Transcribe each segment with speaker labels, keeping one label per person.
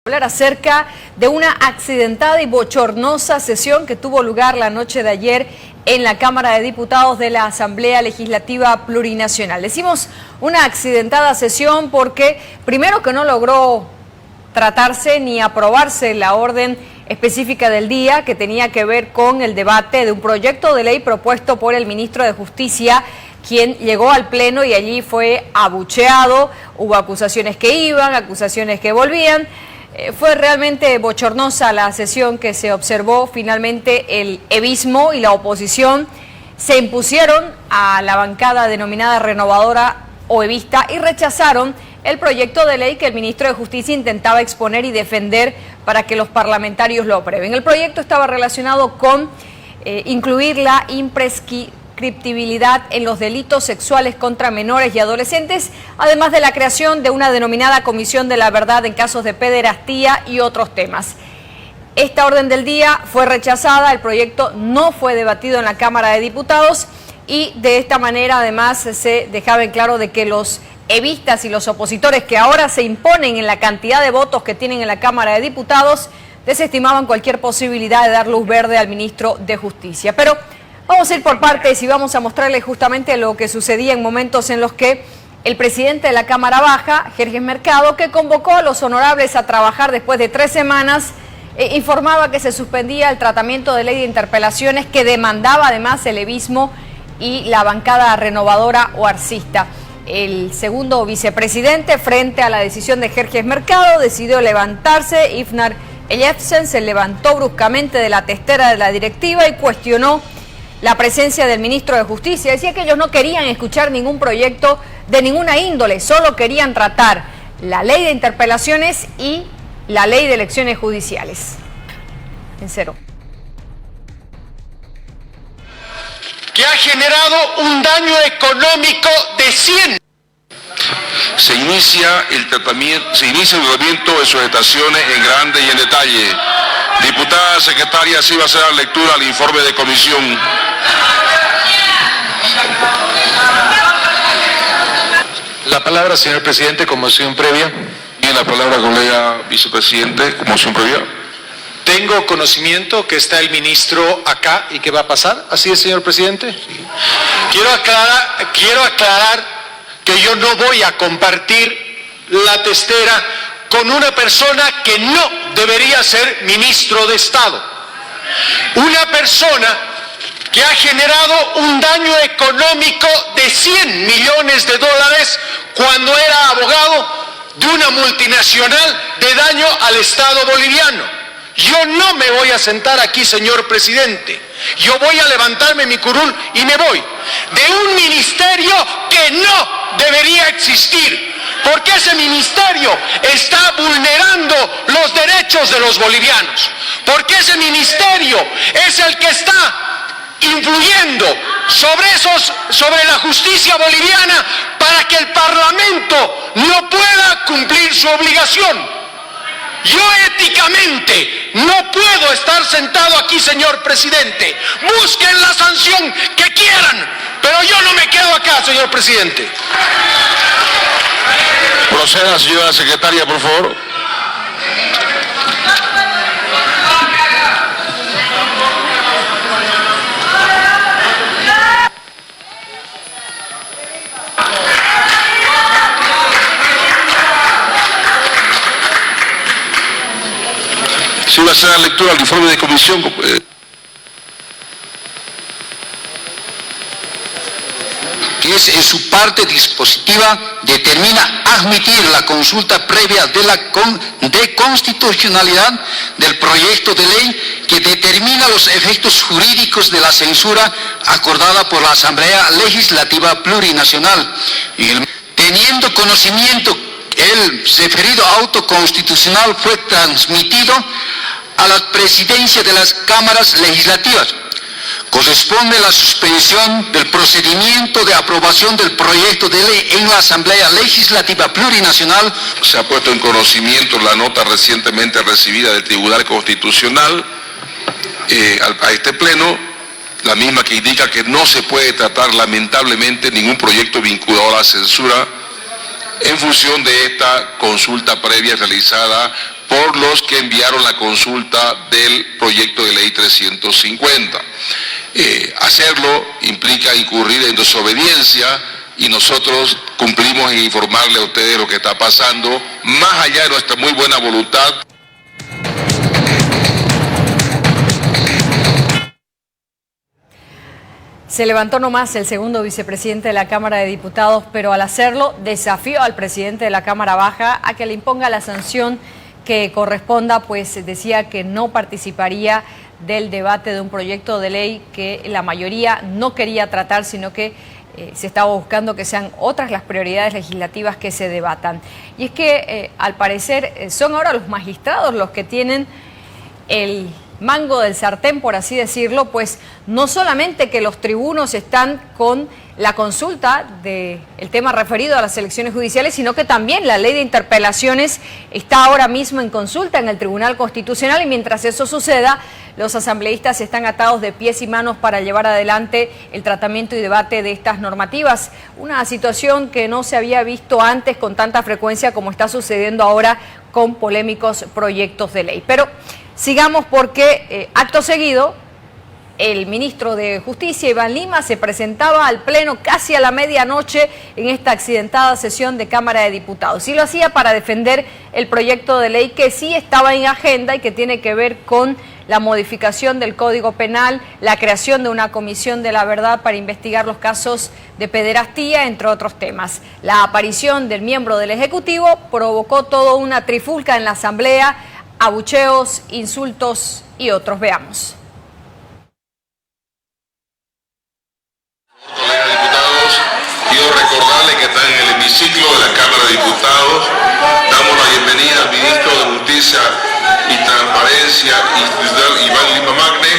Speaker 1: Hablar acerca de una accidentada y bochornosa sesión que tuvo lugar la noche de ayer en la Cámara de Diputados de la Asamblea Legislativa Plurinacional. Decimos una accidentada sesión porque primero que no logró tratarse ni aprobarse la orden específica del día que tenía que ver con el debate de un proyecto de ley propuesto por el ministro de Justicia, quien llegó al pleno y allí fue abucheado. Hubo acusaciones que iban, acusaciones que volvían. Fue realmente bochornosa la sesión que se observó. Finalmente el evismo y la oposición se impusieron a la bancada denominada renovadora o evista y rechazaron el proyecto de ley que el ministro de Justicia intentaba exponer y defender para que los parlamentarios lo aprueben. El proyecto estaba relacionado con incluir la imprescriptibilidad en los delitos sexuales contra menores y adolescentes, además de la creación de una denominada Comisión de la Verdad en casos de pederastía y otros temas. Esta orden del día fue rechazada, el proyecto no fue debatido en la Cámara de Diputados y de esta manera además se dejaba en claro de que los evistas y los opositores que ahora se imponen en la cantidad de votos que tienen en la Cámara de Diputados desestimaban cualquier posibilidad de dar luz verde al ministro de Justicia. Pero vamos a ir por partes y vamos a mostrarles justamente lo que sucedía en momentos en los que el presidente de la Cámara Baja, Jerjes Mercado, que convocó a los honorables a trabajar después de 3 semanas, informaba que se suspendía el tratamiento de ley de interpelaciones que demandaba además el evismo y la bancada renovadora o arcista. El segundo vicepresidente, frente a la decisión de Jerjes Mercado, decidió levantarse. Ifnar Ellefsen se levantó bruscamente de la testera de la directiva y cuestionó la presencia del ministro de Justicia. Decía que ellos no querían escuchar ningún proyecto de ninguna índole, solo querían tratar la ley de interpelaciones y la ley de elecciones judiciales. En cero.
Speaker 2: Que ha generado un daño económico de 100.
Speaker 3: Se inicia el tratamiento de sujetaciones en grande y en detalle. Diputada secretaria, sí va a hacer la lectura al informe de comisión.
Speaker 4: La palabra, señor presidente, conmoción previa.
Speaker 3: Tiene la palabra, colega vicepresidente, conmoción previa.
Speaker 4: Tengo conocimiento que está el ministro acá y que va a pasar. ¿Así es, señor presidente? Sí.
Speaker 2: Quiero aclarar que yo no voy a compartir la testera con una persona que no debería ser ministro de Estado. Una persona que ha generado un daño económico de 100 millones de dólares cuando era abogado de una multinacional de daño al Estado boliviano. Yo no me voy a sentar aquí, señor presidente. Yo voy a levantarme mi curul y me voy. De un ministerio que no debería existir. Porque ese ministerio está vulnerando los derechos de los bolivianos. Porque ese ministerio es el que está influyendo sobre la justicia boliviana para que el Parlamento no pueda cumplir su obligación. Yo éticamente no puedo estar sentado aquí, señor presidente. Busquen la sanción que quieran, pero yo no me quedo acá, señor presidente.
Speaker 3: Proceda, señora secretaria, por favor. Sí, va a hacer la lectura al informe de comisión.
Speaker 5: Que es en su parte dispositiva determina admitir la consulta previa de constitucionalidad del proyecto de ley que determina los efectos jurídicos de la censura acordada por la Asamblea Legislativa Plurinacional. Teniendo conocimiento el referido auto constitucional fue transmitido a la presidencia de las cámaras legislativas. Corresponde la suspensión del procedimiento de aprobación del proyecto de ley en la Asamblea Legislativa Plurinacional.
Speaker 3: Se ha puesto en conocimiento la nota recientemente recibida del Tribunal Constitucional a este pleno, la misma que indica que no se puede tratar lamentablemente ningún proyecto vinculado a la censura en función de esta consulta previa realizada por los los que enviaron la consulta del proyecto de ley 350. Hacerlo implica incurrir en desobediencia y nosotros cumplimos en informarle a ustedes lo que está pasando, más allá de nuestra muy buena voluntad.
Speaker 1: Se levantó nomás el segundo vicepresidente de la Cámara de Diputados, pero al hacerlo desafió al presidente de la Cámara Baja a que le imponga la sanción que corresponda, pues decía que no participaría del debate de un proyecto de ley que la mayoría no quería tratar, sino que se estaba buscando que sean otras las prioridades legislativas que se debatan. Y es que al parecer son ahora los magistrados los que tienen el mango del sartén, por así decirlo, pues no solamente que los tribunos están con la consulta del tema referido a las elecciones judiciales, sino que también la ley de interpelaciones está ahora mismo en consulta en el Tribunal Constitucional, y mientras eso suceda, los asambleístas están atados de pies y manos para llevar adelante el tratamiento y debate de estas normativas. Una situación que no se había visto antes con tanta frecuencia como está sucediendo ahora con polémicos proyectos de ley. Pero sigamos, porque acto seguido el ministro de Justicia, Iván Lima, se presentaba al Pleno casi a la medianoche en esta accidentada sesión de Cámara de Diputados. Y lo hacía para defender el proyecto de ley que sí estaba en agenda y que tiene que ver con la modificación del Código Penal, la creación de una comisión de la verdad para investigar los casos de pederastía, entre otros temas. La aparición del miembro del Ejecutivo provocó toda una trifulca en la Asamblea, abucheos, insultos y otros. Veamos.
Speaker 3: Colegas diputados, quiero recordarles que están en el hemiciclo de la Cámara de Diputados. Damos la bienvenida al ministro de Justicia y Transparencia Institucional, Iván Lima Magne.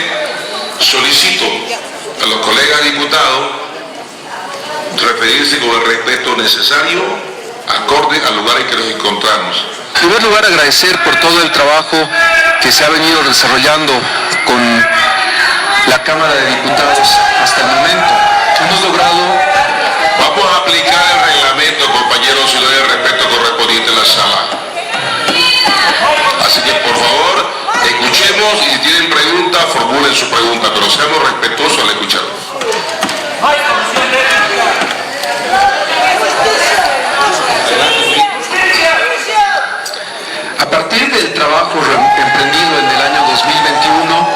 Speaker 3: Solicito a los colegas diputados referirse con el respeto necesario, acorde al lugar en que nos encontramos.
Speaker 5: En primer lugar, agradecer por todo el trabajo que se ha venido desarrollando con la Cámara de Diputados hasta el momento. Hemos logrado...
Speaker 3: Vamos a aplicar el reglamento, compañeros, y doy el respeto correspondiente en la sala. Así que, por favor, escuchemos, y si tienen preguntas, formulen su pregunta, pero seamos respetuosos al escuchar.
Speaker 5: A partir del trabajo emprendido en el año 2021,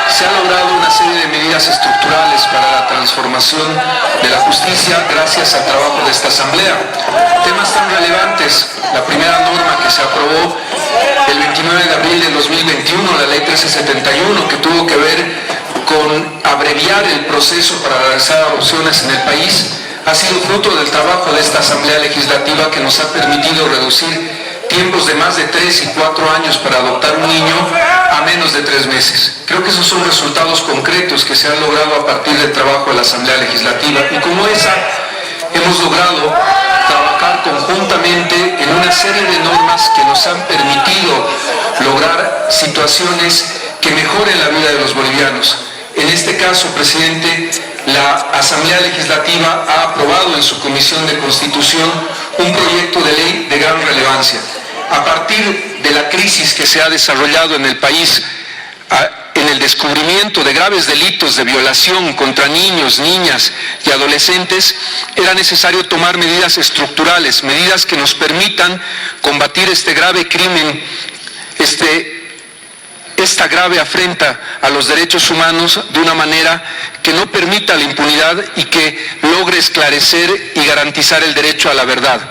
Speaker 5: se ha logrado una serie de medidas estructurales para la transformación de la justicia gracias al trabajo de esta Asamblea. Temas tan relevantes: la primera norma que se aprobó el 29 de abril del 2021, la Ley 1371, que tuvo que ver con abreviar el proceso para realizar adopciones en el país, ha sido fruto del trabajo de esta Asamblea Legislativa, que nos ha permitido reducir tiempos de más de 3 y 4 años para adoptar un niño a menos de 3 meses. Creo que esos son resultados concretos que se han logrado a partir del trabajo de la Asamblea Legislativa, y como esa hemos logrado trabajar conjuntamente en una serie de normas que nos han permitido lograr situaciones que mejoren la vida de los bolivianos. En este caso, presidente, la Asamblea Legislativa ha aprobado en su Comisión de Constitución un proyecto de ley de gran relevancia. A partir de la crisis que se ha desarrollado en el país, en el descubrimiento de graves delitos de violación contra niños, niñas y adolescentes, era necesario tomar medidas estructurales, medidas que nos permitan combatir este grave crimen, esta grave afrenta a los derechos humanos, de una manera que no permita la impunidad y que logre esclarecer y garantizar el derecho a la verdad.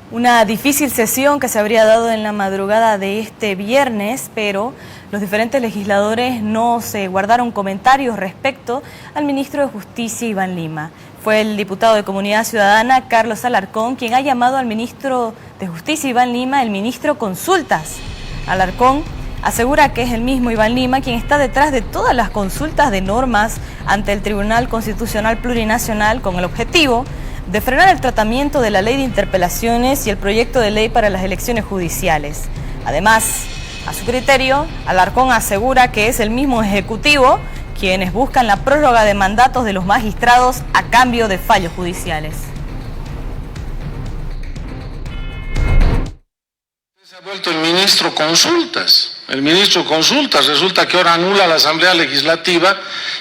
Speaker 6: Una difícil sesión que se habría dado en la madrugada de este viernes, pero los diferentes legisladores no se guardaron comentarios respecto al ministro de Justicia, Iván Lima. Fue el diputado de Comunidad Ciudadana, Carlos Alarcón, quien ha llamado al ministro de Justicia, Iván Lima, el ministro consultas. Alarcón asegura que es el mismo Iván Lima quien está detrás de todas las consultas de normas ante el Tribunal Constitucional Plurinacional, con el objetivo de frenar el tratamiento de la ley de interpelaciones y el proyecto de ley para las elecciones judiciales. Además, a su criterio, Alarcón asegura que es el mismo Ejecutivo quienes buscan la prórroga de mandatos de los magistrados a cambio de fallos judiciales.
Speaker 7: Se ha vuelto el ministro Consultas. El ministro Consultas resulta que ahora anula la Asamblea Legislativa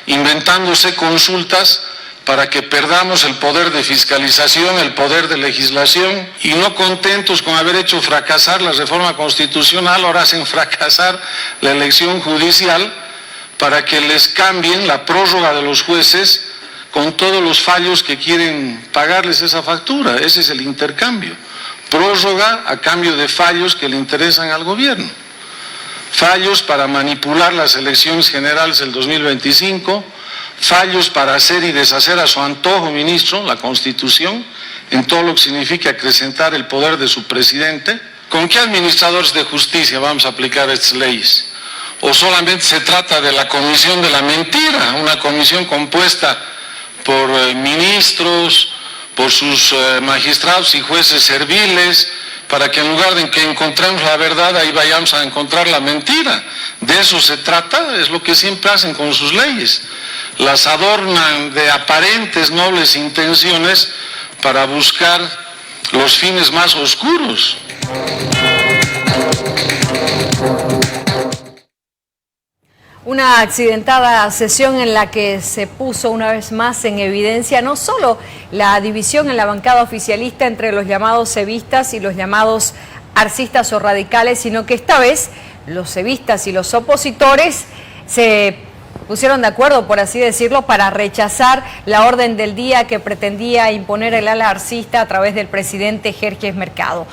Speaker 7: inventándose consultas para que perdamos el poder de fiscalización, el poder de legislación, y no contentos con haber hecho fracasar la reforma constitucional, ahora hacen fracasar la elección judicial para que les cambien la prórroga de los jueces con todos los fallos que quieren pagarles esa factura. Ese es el intercambio. Prórroga a cambio de fallos que le interesan al gobierno. Fallos para manipular las elecciones generales del 2025, fallos para hacer y deshacer a su antojo, ministro, la Constitución, en todo lo que significa acrecentar el poder de su presidente. ¿Con qué administradores de justicia vamos a aplicar estas leyes? ¿O solamente se trata de la comisión de la mentira, una comisión compuesta por ministros, por sus magistrados y jueces serviles, para que en lugar de que encontremos la verdad, ahí vayamos a encontrar la mentira? De eso se trata, es lo que siempre hacen con sus leyes. Las adornan de aparentes nobles intenciones para buscar los fines más oscuros.
Speaker 1: Una accidentada sesión en la que se puso una vez más en evidencia no solo la división en la bancada oficialista entre los llamados cevistas y los llamados arcistas o radicales, sino que esta vez los cevistas y los opositores se pusieron de acuerdo, por así decirlo, para rechazar la orden del día que pretendía imponer el ala arcista a través del presidente Jerjes Mercado.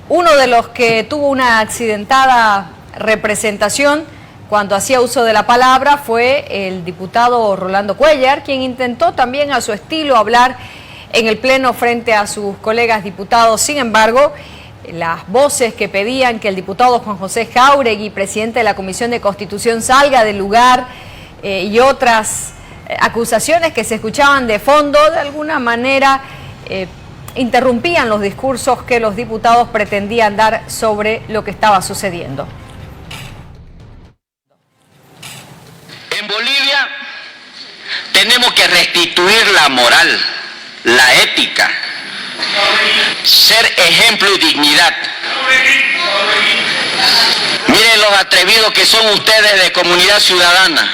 Speaker 1: Uno de los que tuvo una accidentada representación cuando hacía uso de la palabra fue el diputado Rolando Cuéllar, quien intentó también a su estilo hablar en el Pleno frente a sus colegas diputados. Sin embargo, las voces que pedían que el diputado Juan José Jáuregui, presidente de la Comisión de Constitución, salga del lugar y otras acusaciones que se escuchaban de fondo, de alguna manera interrumpían los discursos que los diputados pretendían dar sobre lo que estaba sucediendo.
Speaker 5: En Bolivia tenemos que restituir la moral, la ética, ser ejemplo y dignidad. Miren los atrevidos que son ustedes de Comunidad Ciudadana.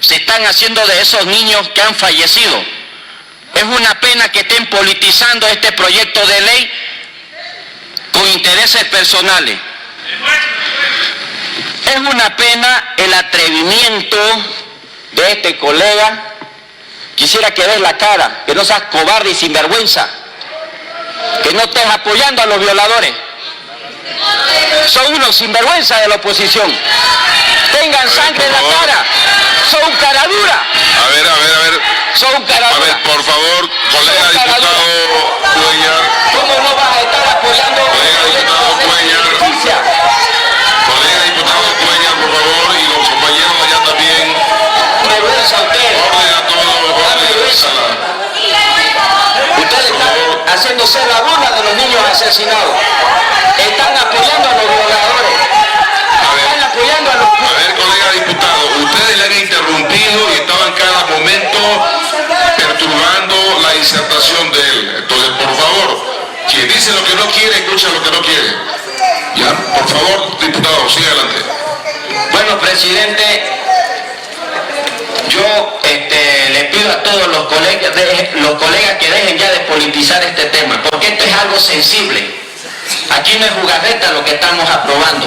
Speaker 5: Se están haciendo de esos niños que han fallecido. Es una pena que estén politizando este proyecto de ley con intereses personales. Es una pena el atrevimiento de este colega. Quisiera que veas la cara, que no seas cobarde y sinvergüenza, que no estés apoyando a los violadores. Son unos sinvergüenza de la oposición. Tengan sangre en la cara. Son cara dura.
Speaker 3: A ver.
Speaker 5: Son cara dura.
Speaker 3: A ver, por favor, colega diputado Cuéllar.
Speaker 5: ¿Cómo no vas a estar apoyando
Speaker 3: Colega diputado Cuéllar.
Speaker 5: justicia?
Speaker 3: Colega diputado Cuéllar, por favor, y los compañeros allá también.
Speaker 5: Vergüenza ustedes.
Speaker 3: Orden a todos, orden a la sala.
Speaker 5: Ustedes están haciéndose la burla de los niños asesinados. Están apoyando a los violadores. Están apoyando a los...
Speaker 3: A ver, colega diputado, ustedes le han interrumpido y estaban cada momento perturbando la disertación de él. Entonces, por favor, quien dice lo que no quiere, escucha lo que no quiere. Ya, por favor, diputado, siga adelante.
Speaker 5: Bueno, presidente, yo le pido a todos los colegas que dejen ya de politizar este tema, porque esto es algo sensible. Aquí no es jugarreta lo que estamos aprobando.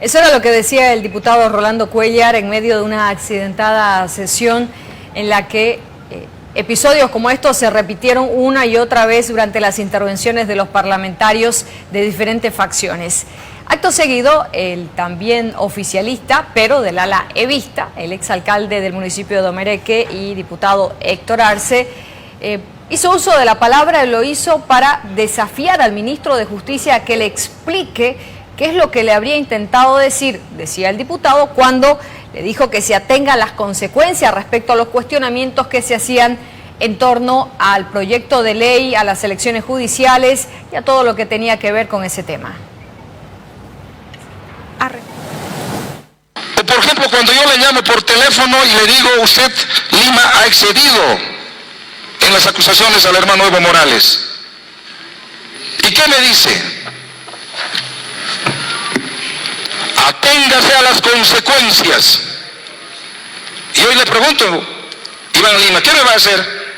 Speaker 1: Eso era lo que decía el diputado Rolando Cuéllar en medio de una accidentada sesión en la que episodios como estos se repitieron una y otra vez durante las intervenciones de los parlamentarios de diferentes facciones. Acto seguido, el también oficialista, pero del ala evista, el exalcalde del municipio de Omereque y diputado Héctor Arce, hizo uso de la palabra y lo hizo para desafiar al ministro de Justicia a que le explique qué es lo que le habría intentado decir, decía el diputado, cuando le dijo que se atenga a las consecuencias respecto a los cuestionamientos que se hacían en torno al proyecto de ley, a las elecciones judiciales y a todo lo que tenía que ver con ese tema.
Speaker 3: cuando yo le llamo por teléfono y le digo, usted, Lima, ha excedido en las acusaciones al hermano Evo Morales. ¿Y qué me dice? Aténgase a las consecuencias. Y hoy le pregunto, Iván Lima, ¿qué me va a hacer?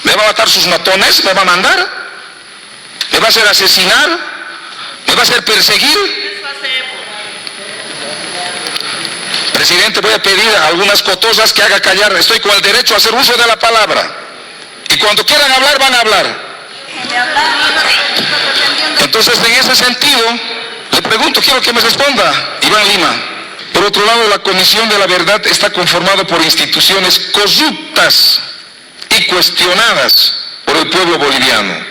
Speaker 3: ¿Me va a matar sus matones? ¿Me va a mandar? ¿Me va a hacer asesinar? ¿Me va a hacer perseguir? Presidente, voy a pedir a algunas cotosas que haga callar. Estoy con el derecho a hacer uso de la palabra. Y cuando quieran hablar, van a hablar. Entonces, en ese sentido, le pregunto, quiero que me responda, Iván Lima. Por otro lado, la Comisión de la Verdad está conformada por instituciones corruptas y cuestionadas por el pueblo boliviano.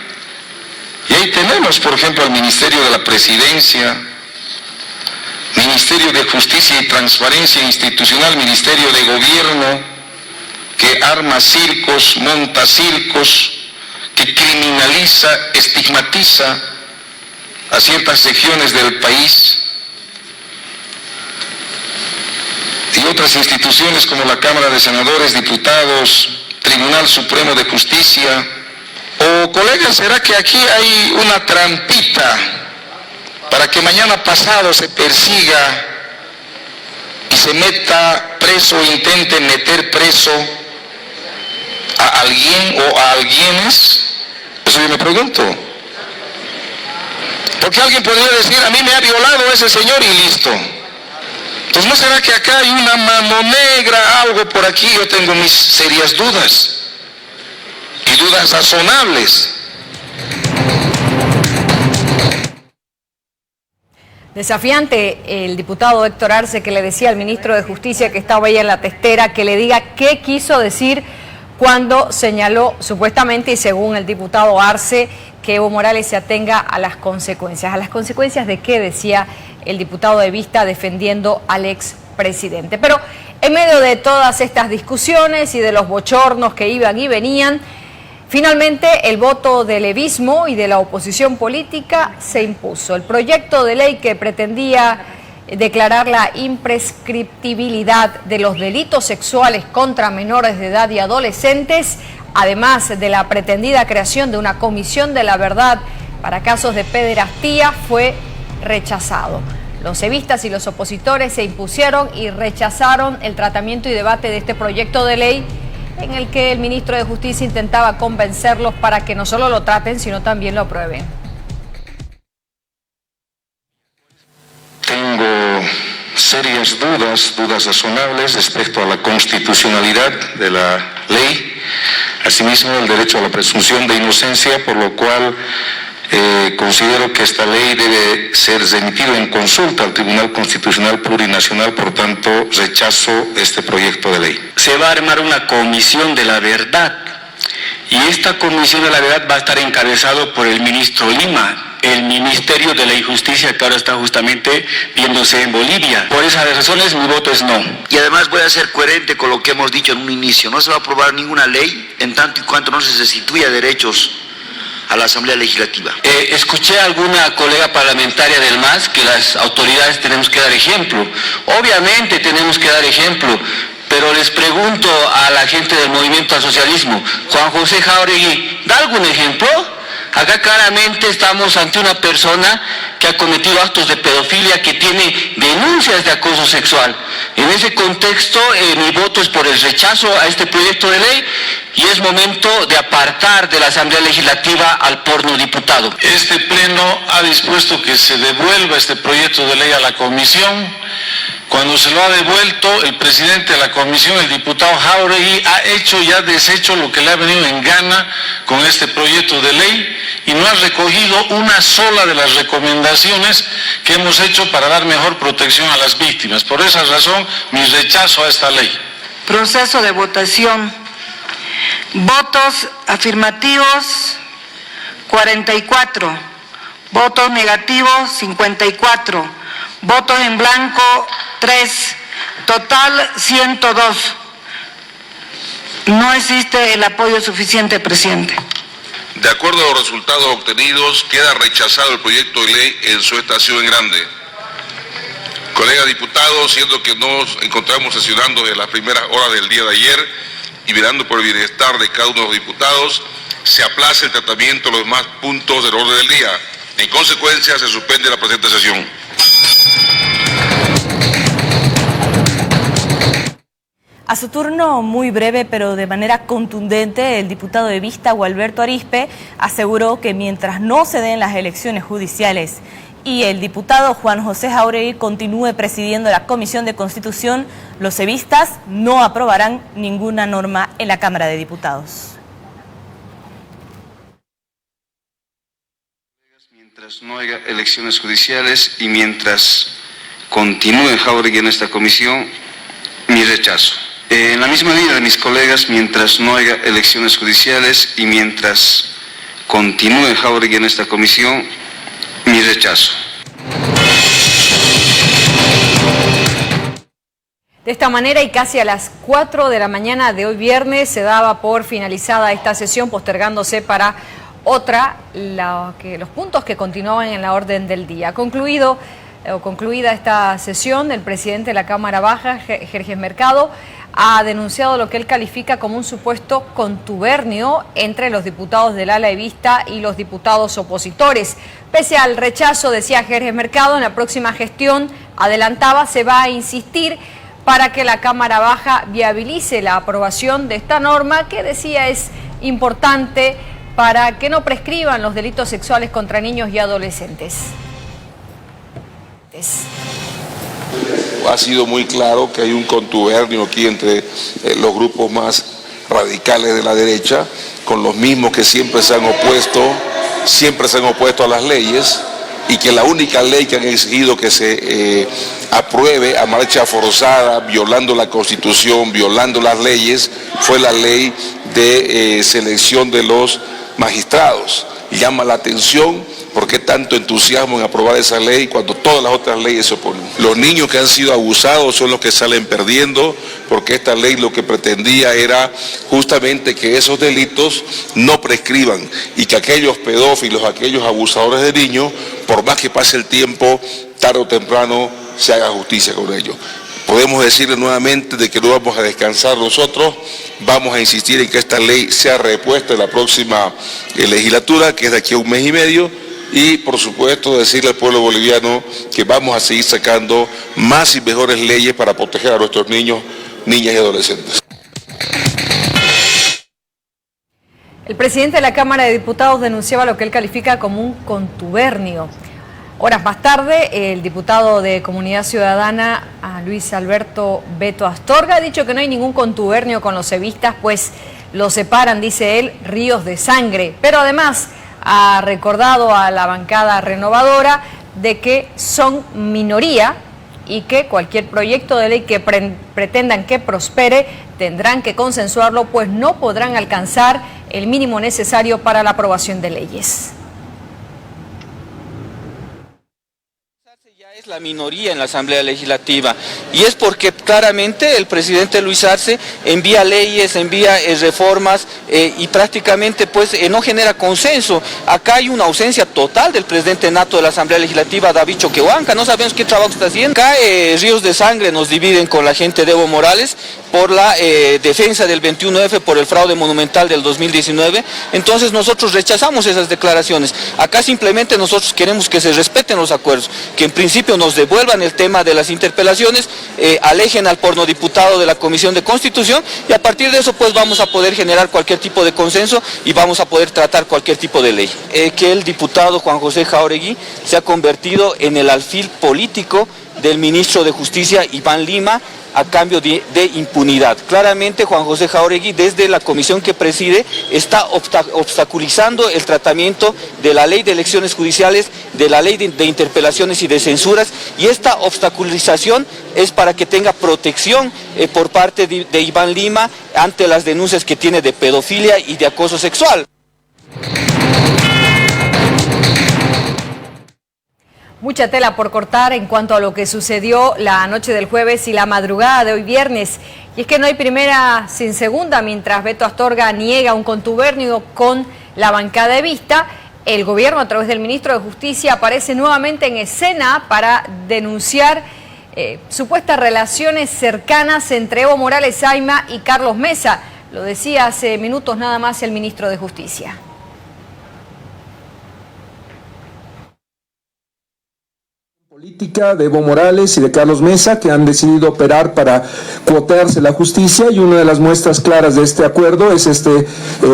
Speaker 3: Y ahí tenemos, por ejemplo, al Ministerio de la Presidencia, Ministerio de Justicia y Transparencia Institucional, Ministerio de Gobierno, que arma circos, monta circos, que criminaliza, estigmatiza a ciertas regiones del país, y otras instituciones como la Cámara de Senadores, Diputados, Tribunal Supremo de Justicia. O, colegas, ¿será que aquí hay una trampita para que mañana pasado se persiga y se meta preso o intente meter preso a alguien o a alguienes? Eso yo me pregunto. Porque alguien podría decir, a mí me ha violado ese señor y listo. Entonces, ¿no será que acá hay una mano negra, algo por aquí? Yo tengo mis serias dudas, y dudas razonables.
Speaker 1: Desafiante el diputado Héctor Arce, que le decía al ministro de Justicia que estaba ahí en la testera que le diga qué quiso decir cuando señaló supuestamente, y según el diputado Arce, que Evo Morales se atenga a las consecuencias. ¿A las consecuencias de qué? Decía el diputado de Vista defendiendo al expresidente. Pero en medio de todas estas discusiones y de los bochornos que iban y venían, finalmente el voto del levismo y de la oposición política se impuso. El proyecto de ley que pretendía declarar la imprescriptibilidad de los delitos sexuales contra menores de edad y adolescentes, además de la pretendida creación de una comisión de la verdad para casos de pederastía, fue rechazado. Los evistas y los opositores se impusieron y rechazaron el tratamiento y debate de este proyecto de ley, en el que el ministro de Justicia intentaba convencerlos para que no solo lo traten, sino también lo aprueben.
Speaker 3: Tengo serias dudas razonables respecto a la constitucionalidad de la ley, asimismo el derecho a la presunción de inocencia, por lo cual considero que esta ley debe ser remitida en consulta al Tribunal Constitucional Plurinacional, por tanto rechazo este proyecto de ley.
Speaker 8: Se va a armar una comisión de la verdad, y esta comisión de la verdad va a estar encabezado por el ministro Lima, el Ministerio de la Injusticia, que ahora está justamente viéndose en Bolivia. Por esas razones mi voto es no.
Speaker 9: Y además voy a ser coherente con lo que hemos dicho en un inicio. No se va a aprobar ninguna ley en tanto y cuanto no se restituya derechos a la Asamblea Legislativa.
Speaker 8: Escuché a alguna colega parlamentaria del MAS que las autoridades tenemos que dar ejemplo. Obviamente tenemos que dar ejemplo, pero les pregunto a la gente del movimiento al socialismo, Juan José Jáuregui, ¿da algún ejemplo? Acá claramente estamos ante una persona que ha cometido actos de pedofilia, que tiene denuncias de acoso sexual. En ese contexto, mi voto es por el rechazo a este proyecto de ley, y es momento de apartar de la Asamblea Legislativa al porno diputado.
Speaker 7: Este pleno ha dispuesto que se devuelva este proyecto de ley a la comisión. Cuando se lo ha devuelto, el presidente de la comisión, el diputado Jáuregui, ha deshecho lo que le ha venido en gana con este proyecto de ley, y no ha recogido una sola de las recomendaciones que hemos hecho para dar mejor protección a las víctimas. Por esa razón, mi rechazo a esta ley.
Speaker 10: Proceso de votación. Votos afirmativos, 44. Votos negativos, 54. Votos en blanco, 3. Total, 102. No existe el apoyo suficiente, presidente.
Speaker 3: De acuerdo a los resultados obtenidos, queda rechazado el proyecto de ley en su estación en grande. Colegas diputados, siendo que nos encontramos sesionando desde las primeras horas del día de ayer y velando por el bienestar de cada uno de los diputados, se aplaza el tratamiento de los demás puntos del orden del día. En consecuencia, se suspende la presente sesión.
Speaker 6: A su turno, muy breve pero de manera contundente, el diputado de Vista, Gualberto Arizpe, aseguró que mientras no se den las elecciones judiciales y el diputado Juan José Jáuregui continúe presidiendo la Comisión de Constitución, los evistas no aprobarán ninguna norma en la Cámara de Diputados.
Speaker 11: Mientras no haya elecciones judiciales y mientras continúe Jáuregui en esta comisión, mi rechazo. En la misma línea de mis colegas, mientras no haya elecciones judiciales y mientras continúe Jáuregui en esta comisión, mi rechazo.
Speaker 1: De esta manera y casi a las 4 de la mañana de hoy viernes se daba por finalizada esta sesión, postergándose para otra los puntos que continuaban en la orden del día. Concluida esta sesión, el presidente de la Cámara Baja, Jerjes Mercado, ha denunciado lo que él califica como un supuesto contubernio entre los diputados del ala evista y los diputados opositores. Pese al rechazo, decía Jerjes Mercado, en la próxima gestión, adelantaba, se va a insistir para que la Cámara Baja viabilice la aprobación de esta norma que, decía, es importante para que no prescriban los delitos sexuales contra niños y adolescentes.
Speaker 3: Ha sido muy claro que hay un contubernio aquí entre los grupos más radicales de la derecha, con los mismos que siempre se han opuesto a las leyes, y que la única ley que han exigido que se apruebe a marcha forzada, violando la Constitución, violando las leyes, fue la ley de selección de los magistrados. Llama la atención por qué tanto entusiasmo en aprobar esa ley cuando todas las otras leyes se oponen. Los niños que han sido abusados son los que salen perdiendo, porque esta ley lo que pretendía era justamente que esos delitos no prescriban y que aquellos pedófilos, aquellos abusadores de niños, por más que pase el tiempo, tarde o temprano se haga justicia con ellos. Podemos decirle nuevamente de que no vamos a descansar nosotros, vamos a insistir en que esta ley sea repuesta en la próxima legislatura, que es de aquí a un mes y medio, y por supuesto decirle al pueblo boliviano que vamos a seguir sacando más y mejores leyes para proteger a nuestros niños, niñas y adolescentes.
Speaker 1: El presidente de la Cámara de Diputados denunciaba lo que él califica como un contubernio. Horas más tarde, el diputado de Comunidad Ciudadana, Luis Alberto Beto Astorga, ha dicho que no hay ningún contubernio con los evistas, pues los separan, dice él, ríos de sangre. Pero además ha recordado a la bancada renovadora de que son minoría y que cualquier proyecto de ley que pretendan que prospere tendrán que consensuarlo, pues no podrán alcanzar el mínimo necesario para la aprobación de leyes.
Speaker 8: Es la minoría en la Asamblea Legislativa y es porque claramente el presidente Luis Arce envía leyes, envía reformas y prácticamente pues no genera consenso. Acá hay una ausencia total del presidente nato de la Asamblea Legislativa, David Choquehuanca, no sabemos qué trabajo está haciendo. Acá ríos de sangre nos dividen con la gente de Evo Morales por la defensa del 21F, por el fraude monumental del 2019, entonces nosotros rechazamos esas declaraciones. Acá simplemente nosotros queremos que se respeten los acuerdos, que en principio nos devuelvan el tema de las interpelaciones, alejen al pornodiputado de la Comisión de Constitución y a partir de eso pues vamos a poder generar cualquier tipo de consenso y vamos a poder tratar cualquier tipo de ley. Que el diputado Juan José Jáuregui se ha convertido en el alfil político del ministro de Justicia, Iván Lima, a cambio de impunidad. Claramente Juan José Jáuregui, desde la comisión que preside, está obstaculizando el tratamiento de la ley de elecciones judiciales, de la ley de interpelaciones y de censuras, y esta obstaculización es para que tenga protección por parte de Iván Lima ante las denuncias que tiene de pedofilia y de acoso sexual.
Speaker 1: Mucha tela por cortar en cuanto a lo que sucedió la noche del jueves y la madrugada de hoy viernes. Y es que no hay primera sin segunda, mientras Beto Astorga niega un contubernio con la bancada evista. El gobierno, a través del ministro de Justicia, aparece nuevamente en escena para denunciar supuestas relaciones cercanas entre Evo Morales Ayma y Carlos Mesa. Lo decía hace minutos nada más el ministro de Justicia.
Speaker 12: Política de Evo Morales y de Carlos Mesa, que han decidido operar para cuotearse la justicia, y una de las muestras claras de este acuerdo es este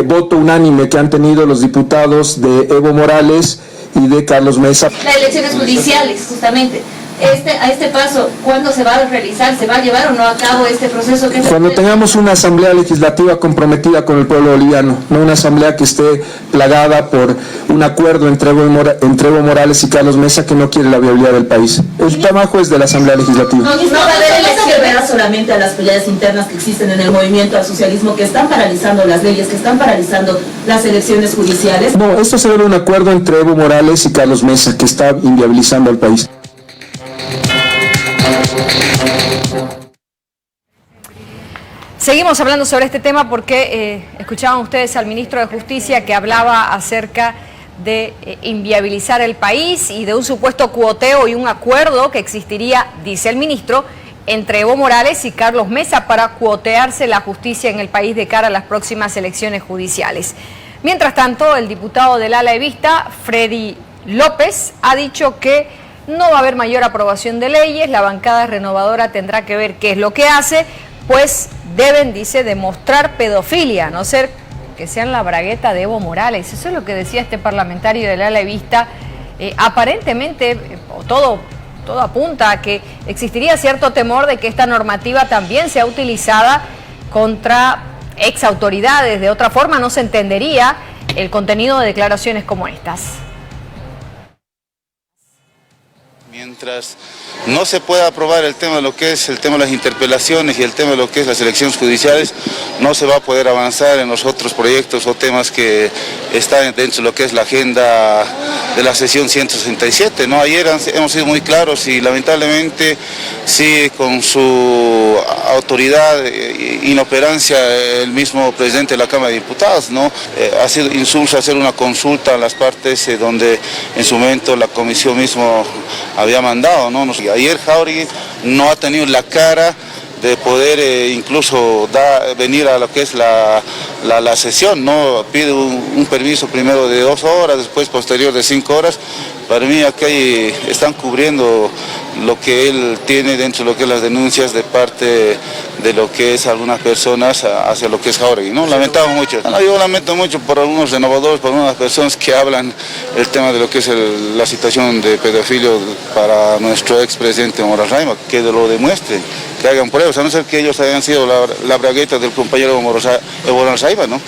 Speaker 12: voto unánime que han tenido los diputados de Evo Morales y de Carlos Mesa.
Speaker 13: Las elecciones judiciales, justamente. A este paso, ¿cuándo se va a realizar? ¿Se va a llevar o no a cabo este proceso?
Speaker 12: Cuando tengamos una asamblea legislativa comprometida con el pueblo boliviano, no una asamblea que esté plagada por un acuerdo entre Evo Morales y Carlos Mesa que no quiere la viabilidad del país. El trabajo es de la asamblea legislativa.
Speaker 13: No va a haber elecciones solamente a las peleas internas que existen en el movimiento al socialismo, que están paralizando las leyes, que están paralizando las elecciones judiciales.
Speaker 12: No, esto se debe a un acuerdo entre Evo Morales y Carlos Mesa que está inviabilizando al país.
Speaker 1: Seguimos hablando sobre este tema porque escuchaban ustedes al ministro de Justicia que hablaba acerca de inviabilizar el país y de un supuesto cuoteo y un acuerdo que existiría, dice el ministro, entre Evo Morales y Carlos Mesa para cuotearse la justicia en el país de cara a las próximas elecciones judiciales. Mientras tanto, el diputado del ala evista, Freddy López, ha dicho que no va a haber mayor aprobación de leyes, la bancada renovadora tendrá que ver qué es lo que hace, pues deben, dice, demostrar pedofilia, a no ser que sean la bragueta de Evo Morales. Eso es lo que decía este parlamentario del ala evista. Aparentemente, todo apunta a que existiría cierto temor de que esta normativa también sea utilizada contra exautoridades. De otra forma no se entendería el contenido de declaraciones como estas.
Speaker 14: Mientras no se pueda aprobar el tema de lo que es el tema de las interpelaciones y el tema de lo que es las elecciones judiciales, no se va a poder avanzar en los otros proyectos o temas que están dentro de lo que es la agenda de la sesión 167, ¿no? Ayer hemos sido muy claros y lamentablemente sí, con su autoridad e inoperancia el mismo presidente de la Cámara de Diputados, ¿no? Ha sido insulso hacer una consulta a las partes donde en su momento la comisión mismo había mandado, ¿no? Ayer Jáuregui no ha tenido la cara de poder incluso venir a lo que es la sesión, ¿no? Pide un permiso primero de 2 horas, después posterior de 5 horas. Para mí aquí están cubriendo lo que él tiene dentro de lo que es las denuncias de parte de lo que es algunas personas hacia lo que es Jáuregui, ¿no? Lamentamos mucho. Yo lamento mucho por algunos renovadores, por algunas personas que hablan el tema de lo que es la situación de pedofilia para nuestro expresidente Morales Ayma, que lo demuestren, que hagan pruebas, a no ser que ellos hayan sido la bragueta del compañero Evo Morales Ayma, ¿no?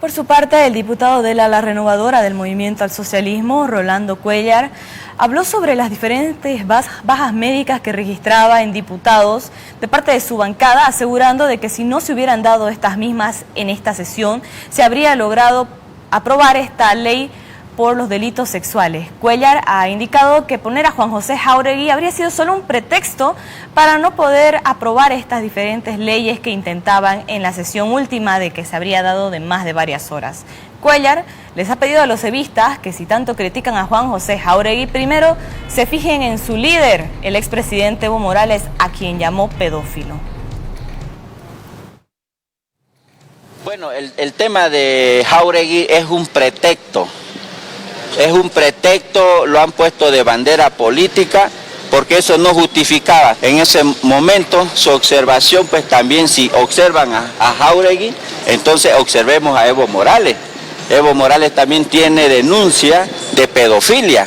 Speaker 6: Por su parte, el diputado del ala renovadora del Movimiento al Socialismo, Rolando Cuellar, habló sobre las diferentes bajas médicas que registraba en diputados de parte de su bancada, asegurando de que si no se hubieran dado estas mismas en esta sesión, se habría logrado aprobar esta ley por los delitos sexuales. Cuellar ha indicado que poner a Juan José Jáuregui habría sido solo un pretexto para no poder aprobar estas diferentes leyes que intentaban en la sesión última de que se habría dado de más de varias horas. Cuellar les ha pedido a los evistas que si tanto critican a Juan José Jáuregui, primero se fijen en su líder, el expresidente Evo Morales, a quien llamó pedófilo.
Speaker 15: Bueno, el tema de Jáuregui es un pretexto. Es un pretexto, lo han puesto de bandera política, porque eso no justificaba en ese momento su observación. Pues también si observan a Jáuregui, entonces observemos a Evo Morales. Evo Morales también tiene denuncia de pedofilia.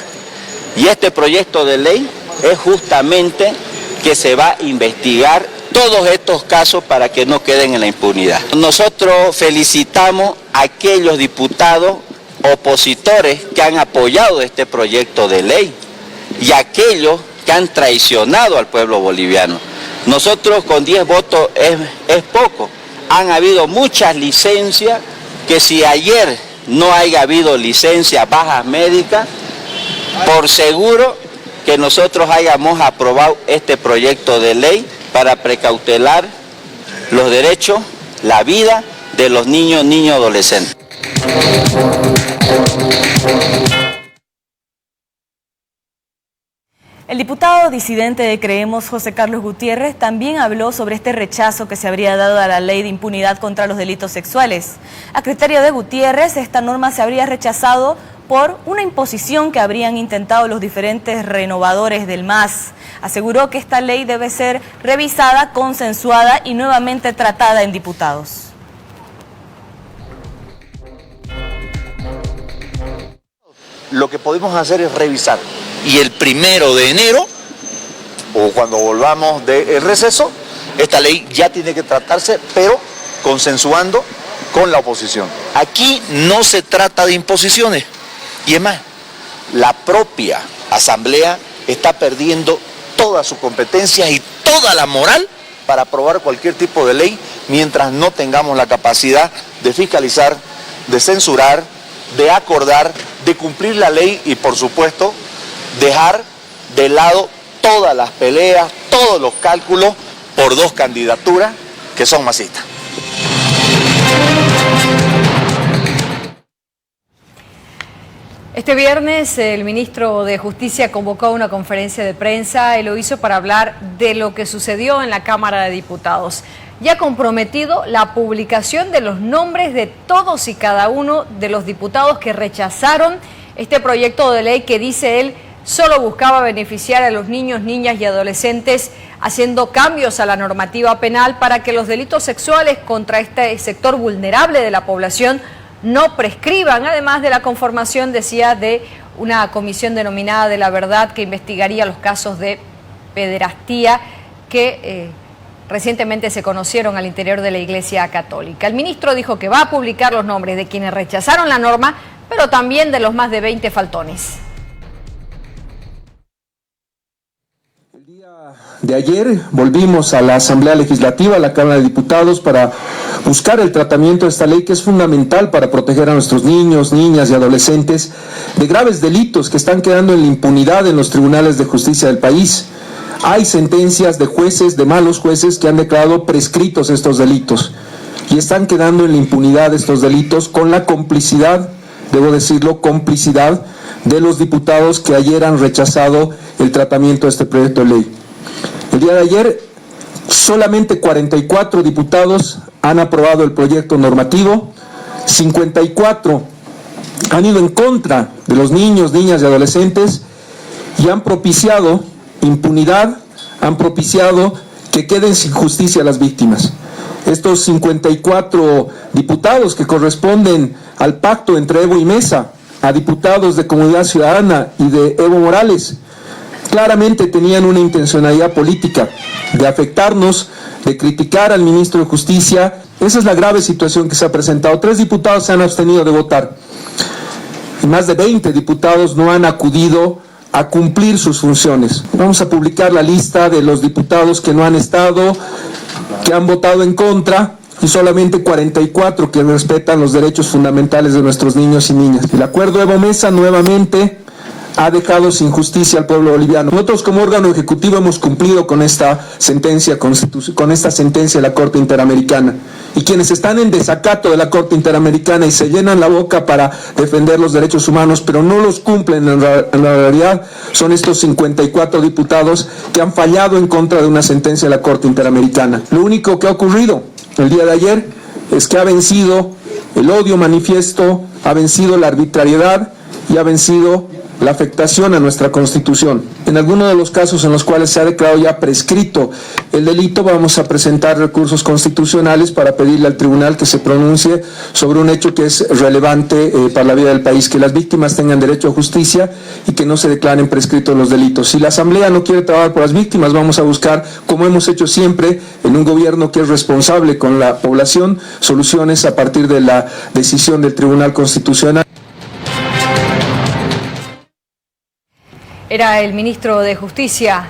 Speaker 15: Y este proyecto de ley es justamente que se va a investigar todos estos casos para que no queden en la impunidad. Nosotros felicitamos a aquellos diputados opositores que han apoyado este proyecto de ley y aquellos que han traicionado al pueblo boliviano. Nosotros con 10 votos es poco. Han habido muchas licencias que si ayer no haya habido licencias bajas médicas, por seguro que nosotros hayamos aprobado este proyecto de ley para precautelar los derechos, la vida de los niños y adolescentes.
Speaker 6: El diputado disidente de Creemos, José Carlos Gutiérrez, también habló sobre este rechazo que se habría dado a la ley de impunidad contra los delitos sexuales. A criterio de Gutiérrez, esta norma se habría rechazado por una imposición que habrían intentado los diferentes renovadores del MAS. Aseguró que esta ley debe ser revisada, consensuada y nuevamente tratada en diputados.
Speaker 16: Lo que podemos hacer es revisar. Y el 1 de enero, o cuando volvamos del receso, esta ley ya tiene que tratarse, pero consensuando con la oposición. Aquí no se trata de imposiciones. Y es más, la propia Asamblea está perdiendo todas sus competencias y toda la moral para aprobar cualquier tipo de ley mientras no tengamos la capacidad de fiscalizar, de censurar, de acordar, de cumplir la ley y, por supuesto, dejar de lado todas las peleas, todos los cálculos por dos candidaturas que son masistas.
Speaker 1: Este viernes el ministro de Justicia convocó una conferencia de prensa y lo hizo para hablar de lo que sucedió en la Cámara de Diputados. Ya ha comprometido la publicación de los nombres de todos y cada uno de los diputados que rechazaron este proyecto de ley que, dice él, solo buscaba beneficiar a los niños, niñas y adolescentes haciendo cambios a la normativa penal para que los delitos sexuales contra este sector vulnerable de la población no prescriban, además de la conformación, decía, de una comisión denominada de la verdad que investigaría los casos de pederastía que recientemente se conocieron al interior de la Iglesia Católica. El ministro dijo que va a publicar los nombres de quienes rechazaron la norma, pero también de los más de 20 faltones.
Speaker 12: De ayer volvimos a la Asamblea Legislativa, a la Cámara de Diputados, para buscar el tratamiento de esta ley que es fundamental para proteger a nuestros niños, niñas y adolescentes de graves delitos que están quedando en la impunidad en los tribunales de justicia del país. Hay sentencias de jueces, de malos jueces, que han declarado prescritos estos delitos y están quedando en la impunidad estos delitos con la complicidad, debo decirlo, complicidad de los diputados que ayer han rechazado el tratamiento de este proyecto de ley. El día de ayer, solamente 44 diputados han aprobado el proyecto normativo, 54 han ido en contra de los niños, niñas y adolescentes y han propiciado impunidad, han propiciado que queden sin justicia las víctimas. Estos 54 diputados que corresponden al pacto entre Evo y Mesa, a diputados de Comunidad Ciudadana y de Evo Morales, claramente tenían una intencionalidad política de afectarnos, de criticar al ministro de Justicia. Esa es la grave situación que se ha presentado. 3 diputados se han abstenido de votar y más de 20 diputados no han acudido a cumplir sus funciones. Vamos a publicar la lista de los diputados que no han estado, que han votado en contra, y solamente 44 que respetan los derechos fundamentales de nuestros niños y niñas. El acuerdo Evo Mesa nuevamente ha dejado sin justicia al pueblo boliviano. Nosotros como órgano ejecutivo hemos cumplido con esta sentencia de la Corte Interamericana. Y quienes están en desacato de la Corte Interamericana y se llenan la boca para defender los derechos humanos, pero no los cumplen en la realidad, son estos 54 diputados que han fallado en contra de una sentencia de la Corte Interamericana. Lo único que ha ocurrido el día de ayer es que ha vencido el odio manifiesto, ha vencido la arbitrariedad y ha vencido la afectación a nuestra Constitución. En algunos de los casos en los cuales se ha declarado ya prescrito el delito, vamos a presentar recursos constitucionales para pedirle al tribunal que se pronuncie sobre un hecho que es relevante para la vida del país, que las víctimas tengan derecho a justicia y que no se declaren prescritos los delitos. Si la Asamblea no quiere trabajar por las víctimas, vamos a buscar, como hemos hecho siempre en un gobierno que es responsable con la población, soluciones a partir de la decisión del Tribunal Constitucional.
Speaker 1: Era el ministro de Justicia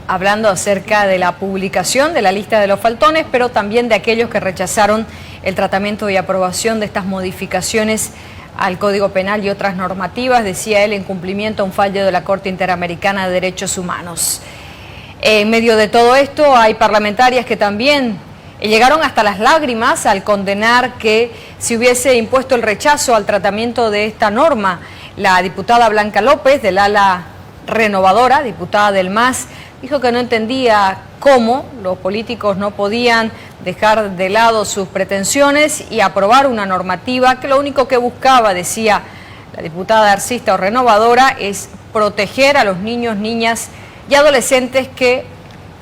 Speaker 1: hablando acerca de la publicación de la lista de los faltones, pero también de aquellos que rechazaron el tratamiento y aprobación de estas modificaciones al Código Penal y otras normativas, decía él, en cumplimiento a un fallo de la Corte Interamericana de Derechos Humanos. En medio de todo esto hay parlamentarias que también llegaron hasta las lágrimas al condenar que se hubiese impuesto el rechazo al tratamiento de esta norma. La diputada Blanca López, del ala Renovadora, diputada del MAS, dijo que no entendía cómo los políticos no podían dejar de lado sus pretensiones y aprobar una normativa que lo único que buscaba, decía la diputada arcista o renovadora, es proteger a los niños, niñas y adolescentes que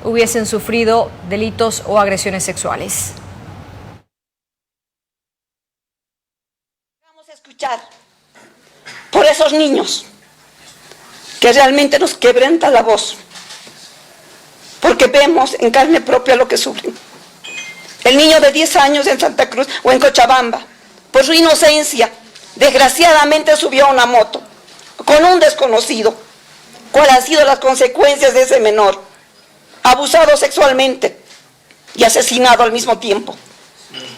Speaker 1: hubiesen sufrido delitos o agresiones sexuales.
Speaker 17: Vamos a escuchar por esos niños que realmente nos quebranta la voz, porque vemos en carne propia lo que sufren. El niño de 10 años en Santa Cruz o en Cochabamba, por su inocencia, desgraciadamente subió a una moto con un desconocido. ¿Cuáles han sido las consecuencias de ese menor? Abusado sexualmente y asesinado al mismo tiempo.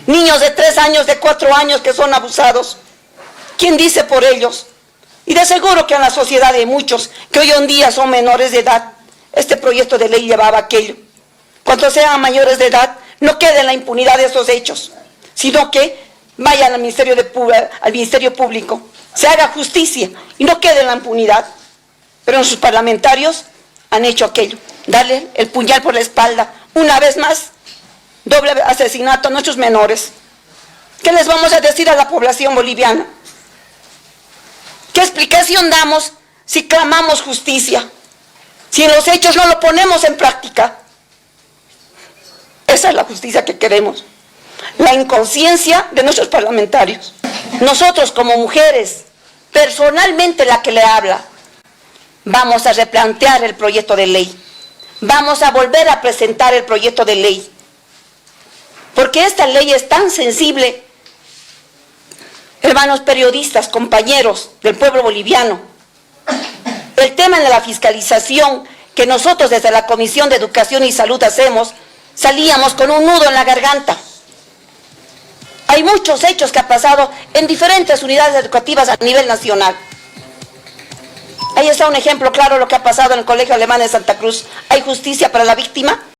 Speaker 17: Niños de 3 años, de 4 años que son abusados. ¿Quién dice por ellos? Y de seguro que en la sociedad hay muchos que hoy en día son menores de edad. Este proyecto de ley llevaba aquello. Cuando sean mayores de edad, no quede en la impunidad de esos hechos, sino que vayan al Ministerio Público, se haga justicia y no quede en la impunidad. Pero nuestros parlamentarios han hecho aquello, darle el puñal por la espalda, una vez más, doble asesinato a nuestros menores. ¿Qué les vamos a decir a la población boliviana? ¿Qué explicación damos si clamamos justicia? Si en los hechos no lo ponemos en práctica. Esa es la justicia que queremos. La inconsciencia de nuestros parlamentarios. Nosotros como mujeres, personalmente la que le habla, vamos a replantear el proyecto de ley. Vamos a volver a presentar el proyecto de ley. Porque esta ley es tan sensible. Hermanos periodistas, compañeros del pueblo boliviano, el tema de la fiscalización que nosotros desde la Comisión de Educación y Salud hacemos, salíamos con un nudo en la garganta. Hay muchos hechos que han pasado en diferentes unidades educativas a nivel nacional. Ahí está un ejemplo claro de lo que ha pasado en el Colegio Alemán de Santa Cruz. ¿Hay justicia para la víctima?